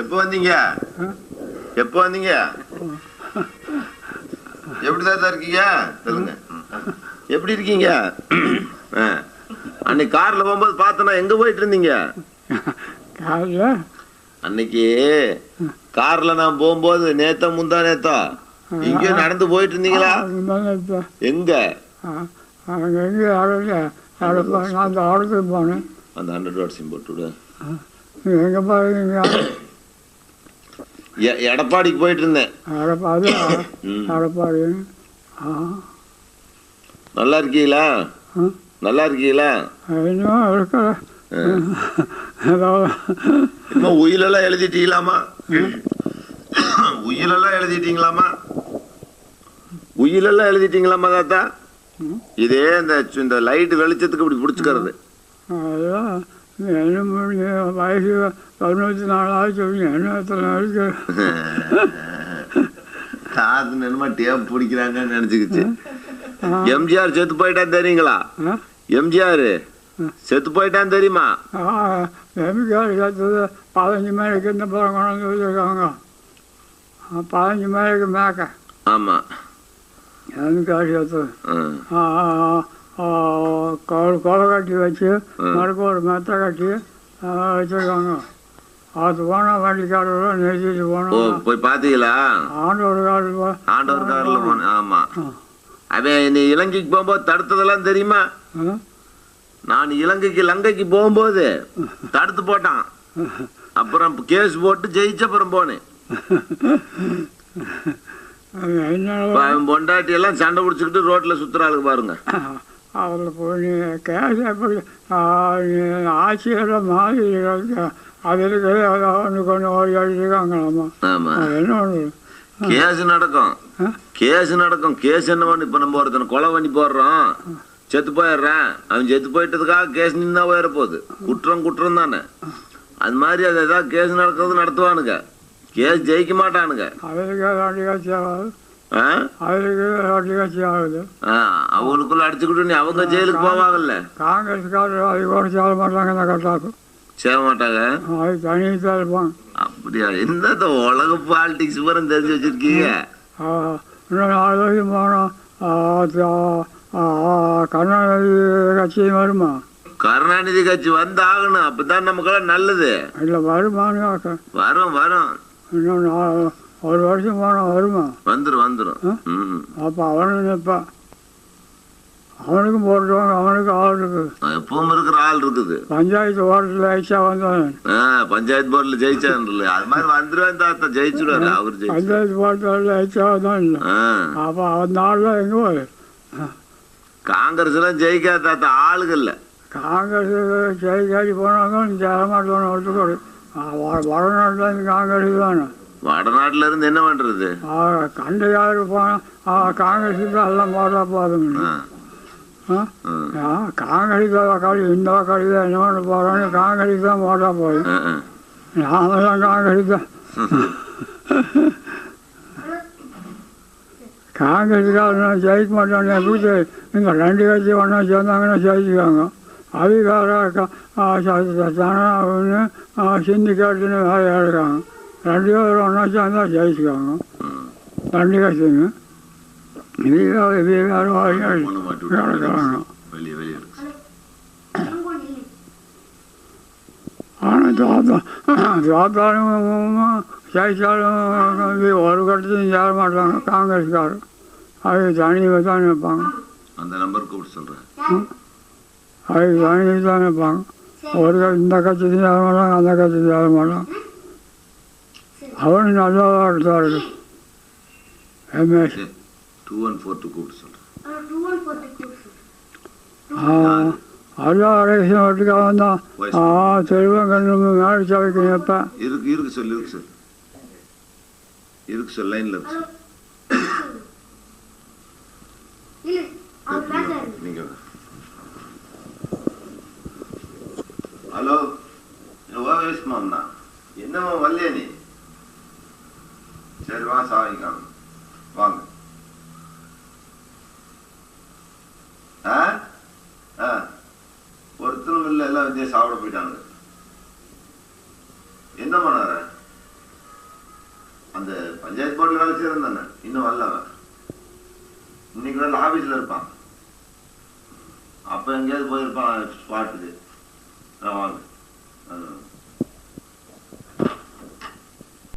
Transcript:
எப்போ வந்தீங்க? எப்போ வந்தீங்க? எப்படி தாத்தா இருக்கீங்க? சொல்லுங்க. எப்படி இருக்கீங்க? அன்னைக்கு கார்ல போகும்போது பார்த்தனா எங்க போயிட்டு இருந்தீங்க? அன்னைக்கு கார்ல நான் போகும்போது நேத்தா முந்தா நேத்தா எங்கேயோ நடந்து போயிட்டு இருந்தீங்களா? எங்க? அந்த ஆளுக்கு போனேன். அந்த 100 வாட் சிம் போட்டு விடு. எங்க பாருங்க, எடப்பாடிக்கு போயிட்டு இருந்தேன். எடப்பாடி நல்லா இருக்கீங்களா? நல்லா இருக்கீங்களா? இன்னும் இருக்க இன்னும் உயிலெல்லாம் எழுதிட்டீங்களாமா? உயிலெல்லாம் எழுதிட்டீங்களாமா? உயிலெல்லாம் எழுதிட்டீங்களாமா தாத்தா? இதே இந்த லைட் வெளிச்சத்துக்கு இப்படி பிடிச்சிக்கிறது. வயசு 94 ஆச்சு. என்ன எத்தனை இருக்கு? காது என்னமா டேப் பிடிக்கிறாங்கன்னு நினைச்சுக்கிச்சு. எம்ஜிஆர் செத்து போயிட்டான்னு தெரியுங்களா? எம்ஜிஆர் செத்து போயிட்டான்னு தெரியுமா? எம்ஜிஆர் செத்தது 15 மணிக்கு இந்த படம் கொண்டு வச்சுருக்காங்க. 15 மணிக்கு மேக்க. ஆமா, எம்ஜிஆர் செத்தது கொலை கட்டி வச்சு மறுக்க ஒரு மெத்தை கட்டி வச்சுருக்காங்க. அது போனால் வண்டிக்காரர் நிறுத்திட்டு போனோம். போய் பார்த்தீங்களா? ஆண்டவர் காரில் போனேன். ஆமா, அவன் நீ இலங்கைக்கு போகும்போது தடுத்ததெல்லாம் தெரியுமா? நான் லங்கைக்கு போகும்போது தடுத்து போட்டான். அப்புறம் கேஸ் போட்டு ஜெயிச்ச அப்புறம் போனேன். பொண்டாட்டி எல்லாம் சண்டை பிடிச்சிக்கிட்டு ரோட்ல சுத்துறாளுக்கு பாருங்க. அதில் போய் கேஸ் எப்படி ஆட்சியெல்லாம் மாறி அது இருக்கிறது ஒன்று கொண்டு ஓடி அடிச்சிருக்காங்களாமா. ஆமா, என்ன ஒன்று கேஸ் நடக்கும். கேஸ் என்ன பண்ணி இப்ப நம்ம ஒருத்தனை கொலை பண்ணி போடுறோம், செத்து போயிடுறேன். அவன் செத்து போயிட்டதுக்காக கேஸ் நின்னா போயிட போகுது. குற்றம் தானே. அது மாதிரி அது ஏதாவது கேஸ் நடக்கிறது நடத்துவானுங்க. கேஸ் ஜெயிக்க மாட்டானுங்க. அவங்களுக்குள்ள அடிச்சுக்கிட்டு அவங்க ஜெயிலுக்கு போவாங்கல்ல. காங்கிரஸ்காரர் அது கூட சேர மாட்டாங்க. கட்டாக்கும் சேர மாட்டாங்க. அது தனியாக இருப்பாங்க. அப்படியா? இந்த உலக பாலிடிக்ஸ் பூரா தெரிஞ்சு வச்சிருக்கீங்க. இன்னும் 4 வருஷம் போனோம். கருணாநிதி கட்சி வருமா? கருணாநிதி கட்சி வந்தாகணும். அப்பதான் நமக்கெல்லாம் நல்லது. இல்லை வருமானு வரும். இன்னும் 1 வருஷம் போனால் வருமா? வந்துடும். அப்போ அவனுக்கு நிற்பான். அவனுக்கும் போட்டுவாங்க. அவனுக்கு ஆள் இருக்குது. எப்பவும் இருக்கிற ஆள் இருக்குது. பஞ்சாயத்து ஓட்டத்தில் ஜெயிச்சா வந்தான். பஞ்சாயத்து போர்டில் ஜெயிச்சான். அது மாதிரி வந்துருவேன் தாத்தா. ஜெயிச்சுடுவாரு அவரு. பஞ்சாயத்து போர்ட்டில் ஜெயிச்சா வந்தான். இல்லை அப்போ அந்த ஆள்லாம் எங்கே போகுது? காங்கிரஸ் எல்லாம் ஜெயிக்காத தாத்தா. ஆளுகள்ல காங்கிரஸ் ஜெயிக்காடி போனாங்க. ஜெயமாட்டோன்னு ஒத்துக்கூடு. வடநாட்டில் காங்கிரஸ் தானே. வடநாட்டுல இருந்து என்ன பண்றது? கண்டையாரு போனால் காங்கிரஸுக்கு எல்லாம் போட்டா போதுங்க. காங்கிரஸ் கழி இந்த கழி தான் என்ன பண்ண போகிறோன்னு காங்கிரஸ் தான் போட்டா போதும். நாமெல்லாம் காங்கிரஸ் தான். காங்கிரஸுக்காரன் ஜெயிக்க மாட்டாங்க. எப்படி இங்கே 2 கட்சி ஒன்றா சேர்ந்தாங்கன்னா ஜெயிச்சுக்காங்க. அதிகார சிந்திக்காட்டுன்னு வேலையா இருக்காங்க. 2 பேரும் ஒன்றா சேர்ந்தா ஜெயிச்சுக்காங்க. 2 கட்சிங்க கிடக்கிறாங்க. ஆனால் தாத்தாலும் ஜெயிச்சாலும் ஒரு கட்டத்தையும் சேர மாட்டாங்க காங்கிரஸ்காரர். அது தனியாக தான் நிற்பாங்க. அந்த நம்பர் கூப்பிட்டு சொல்கிறேன். அது தனியாக தான் நிற்பாங்க. ஒரு இந்த கட்சியும் சேர மாட்டாங்க, அந்த கட்சியும் சேர மாட்டாங்க. அவனும் நல்லா தான் இருக்கு. எம்எஸ் 2142 கூப்பிட்டு சொல்கிறேன். அதான் அரேஷன் வீட்டுக்காக வந்தான். செல்வம் கண்ணு மேலே சவைக்கு நிற்பேன். இருக்கு சொல் லைன்ல இருக்கு. நீங்க ஹலோ, ஓவேஸ் மாம்னா என்னம்மா வரலையா நீ? சரி வா, சாவிக்கான வாங்க. ஒருத்தரும் இல்லை, எல்லாம் வந்து சாப்பிட போயிட்டாங்க. என்ன பண்ணார பஞ்சாயத்து போர்டில் வேலை செய்யறேன் தானே, இன்னும் வரல அவன். இன்னைக்கு வேலை ஆபீஸ்ல இருப்பான். அப்ப எங்கேயாவது போயிருப்பான் ஸ்பாட்டுக்கு. வாங்க.